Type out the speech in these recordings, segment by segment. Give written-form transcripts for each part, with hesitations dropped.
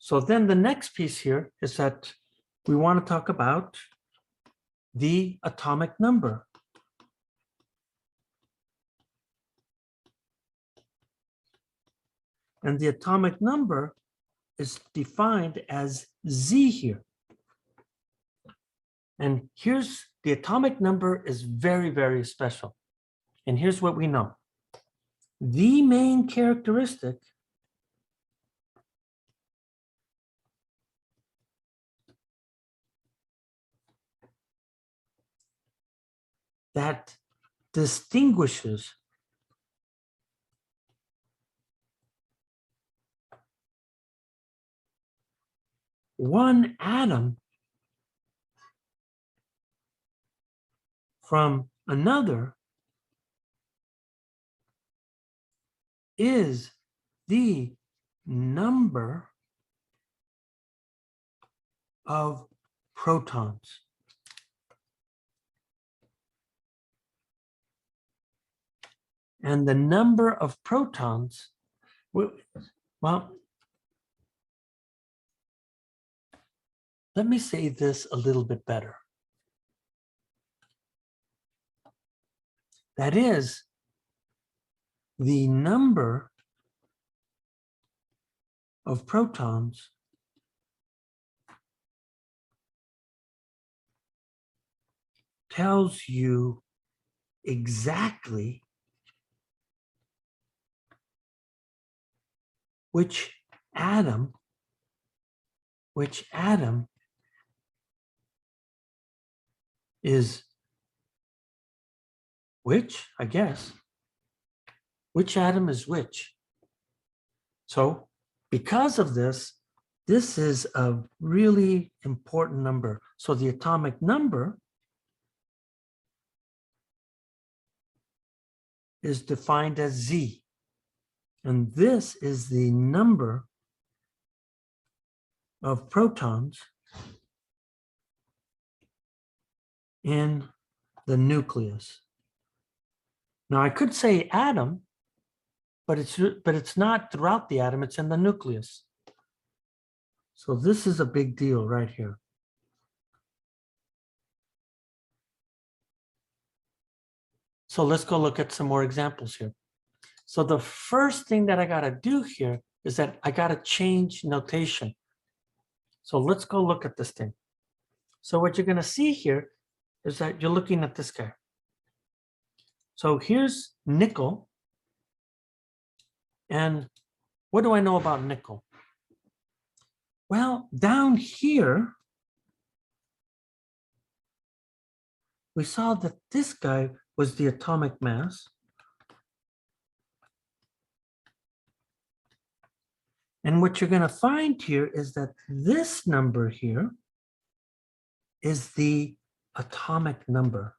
So then the next piece here is that we want to talk about the atomic number. And the atomic number is defined as Z here. And here's the atomic number is very, very special. And here's what we know. The main characteristic that distinguishes one atom from another is the number of protons. And the number of protons, well, let me say this a little bit better. That is, the number of protons tells you exactly which atom is which, I guess. Which atom is which? So because of this, this is a really important number. So the atomic number is defined as Z. And this is the number of protons in the nucleus. Now I could say atom, but it's not throughout the atom, it's in the nucleus. So this is a big deal right here. So let's go look at some more examples here. So the first thing that I got to do here is that I got to change notation. So let's go look at this thing. So what you're going to see here is that you're looking at this guy. So here's nickel. And what do I know about nickel? Well, down here, we saw that this guy was the atomic mass. And what you're going to find here is that this number here is the atomic number.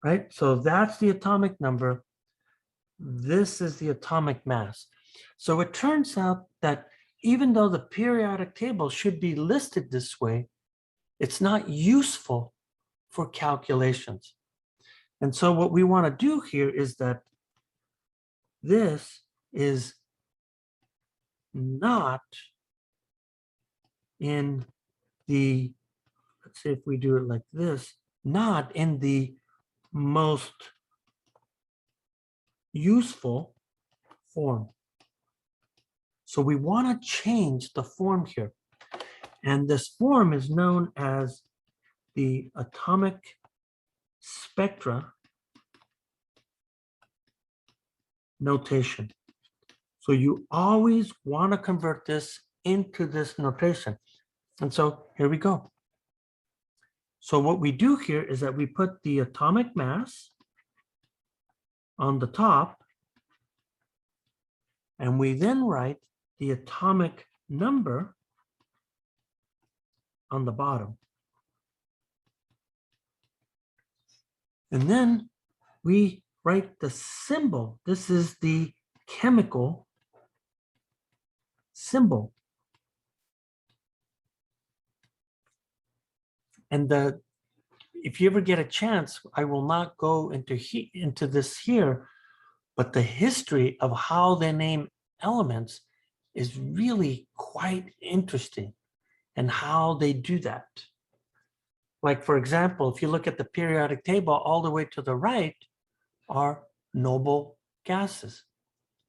Right? So that's the atomic number. This is the atomic mass. So it turns out that even though the periodic table should be listed this way, it's not useful for calculations. And so what we want to do here is that this is not in the, let's say if we do it like this, not in the most useful form. So we want to change the form here. And this form is known as the atomic spectra notation. So you always want to convert this into this notation. And so here we go. So what we do here is that we put the atomic mass on the top, and we then write the atomic number on the bottom. And then we write the symbol. This is the chemical symbol. And if you ever get a chance, I will not go into this here, but the history of how they name elements is really quite interesting and how they do that. Like, for example, if you look at the periodic table all the way to the right are noble gases.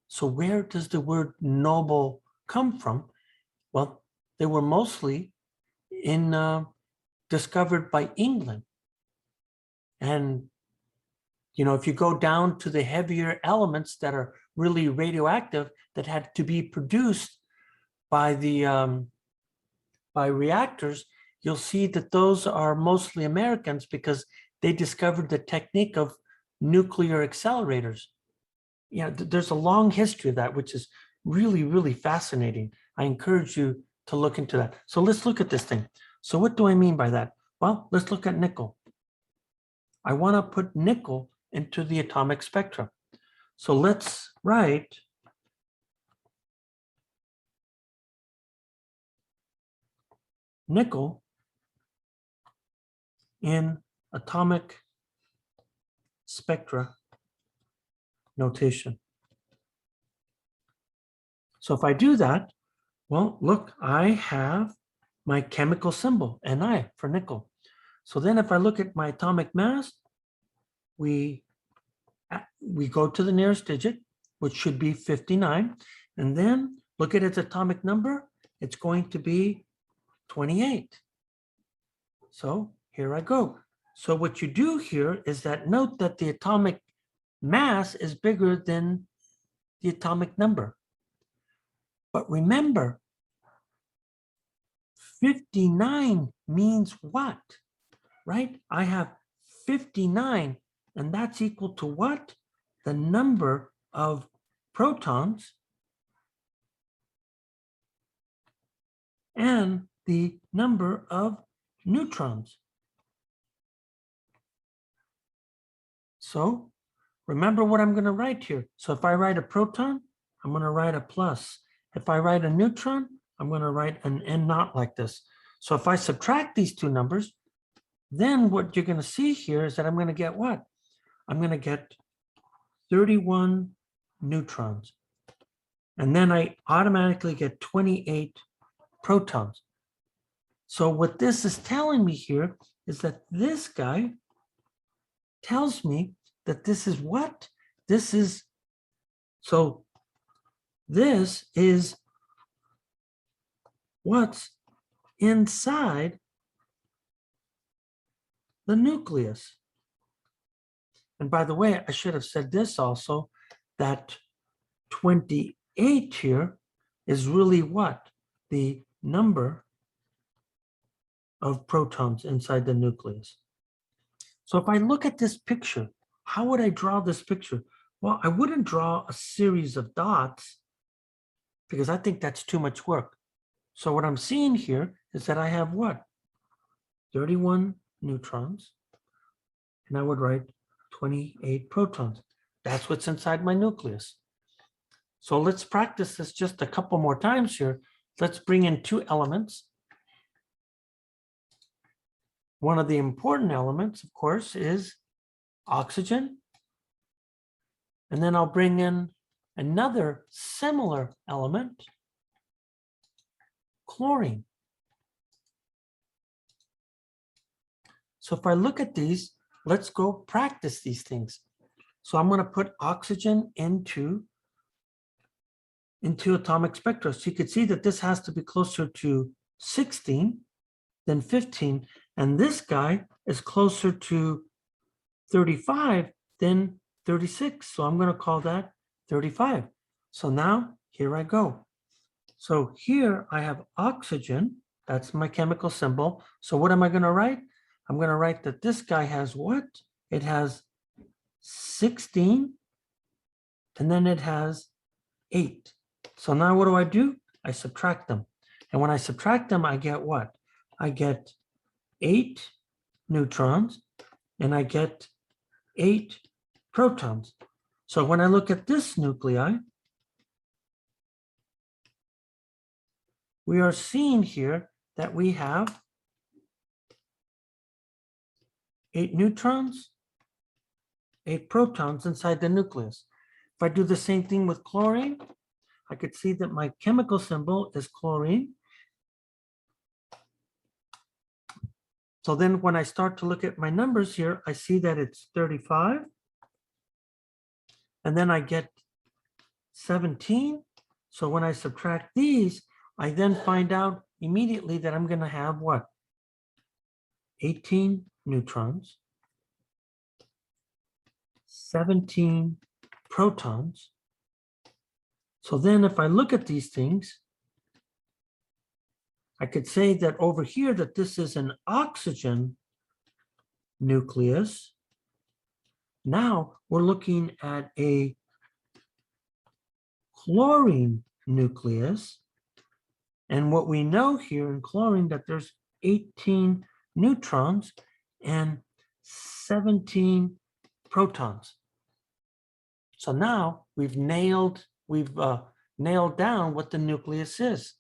So where does the word noble come from? Well, they were mostly discovered by England. And, if you go down to the heavier elements that are really radioactive that had to be produced by by reactors, you'll see that those are mostly Americans because they discovered the technique of nuclear accelerators. There's a long history of that, which is really, really fascinating. I encourage you to look into that. So let's look at this thing. So what do I mean by that? Well, let's look at nickel. I want to put nickel into the atomic spectrum. So let's write nickel in atomic spectra notation. So if I do that, well, look, I have my chemical symbol, Ni, for nickel. So then if I look at my atomic mass, we go to the nearest digit, which should be 59, and then look at its atomic number. It's going to be 28. So here I go. So what you do here is that note that the atomic mass is bigger than the atomic number. But remember, 59 means what, right? I have 59, and that's equal to what? The number of protons and the number of neutrons. So remember what I'm going to write here. So if I write a proton, I'm going to write a plus. If I write a neutron, I'm going to write an N naught like this. So if I subtract these two numbers, then what you're going to see here is that I'm going to get what? I'm going to get 31 neutrons. And then I automatically get 28 protons. So what this is telling me here is that this guy tells me that this is what? This is what's inside the nucleus. And by the way, I should have said this also, that 28 here is really what? The number of protons inside the nucleus. So if I look at this picture, how would I draw this picture? Well, I wouldn't draw a series of dots because I think that's too much work. So what I'm seeing here is that I have what? 31 neutrons, and I would write 28 protons. That's what's inside my nucleus. So let's practice this just a couple more times here. Let's bring in two elements. One of the important elements, of course, is oxygen. And then I'll bring in another similar element, chlorine. So if I look at these, let's go practice these things. So I'm going to put oxygen into atomic spectra. So you could see that this has to be closer to 16 than 15. And this guy is closer to 35 than 36. So I'm going to call that 35. So now here I go. So here I have oxygen. That's my chemical symbol. So what am I going to write? I'm going to write that this guy has what? It has 16, and then it has 8. So now what do? I subtract them. And when I subtract them, I get what? I get 8 neutrons, and I get 8 protons. So when I look at this nuclei, we are seeing here that we have 8 neutrons, 8 protons inside the nucleus. If I do the same thing with chlorine, I could see that my chemical symbol is chlorine. So then when I start to look at my numbers here, I see that it's 35. And then I get 17. So when I subtract these, I then find out immediately that I'm going to have what? 18 neutrons, 17 protons. So then if I look at these things, I could say that over here that this is an oxygen nucleus. Now we're looking at a chlorine nucleus. And what we know here in chlorine that there's 18 neutrons and 17 protons. So now we've nailed down what the nucleus is.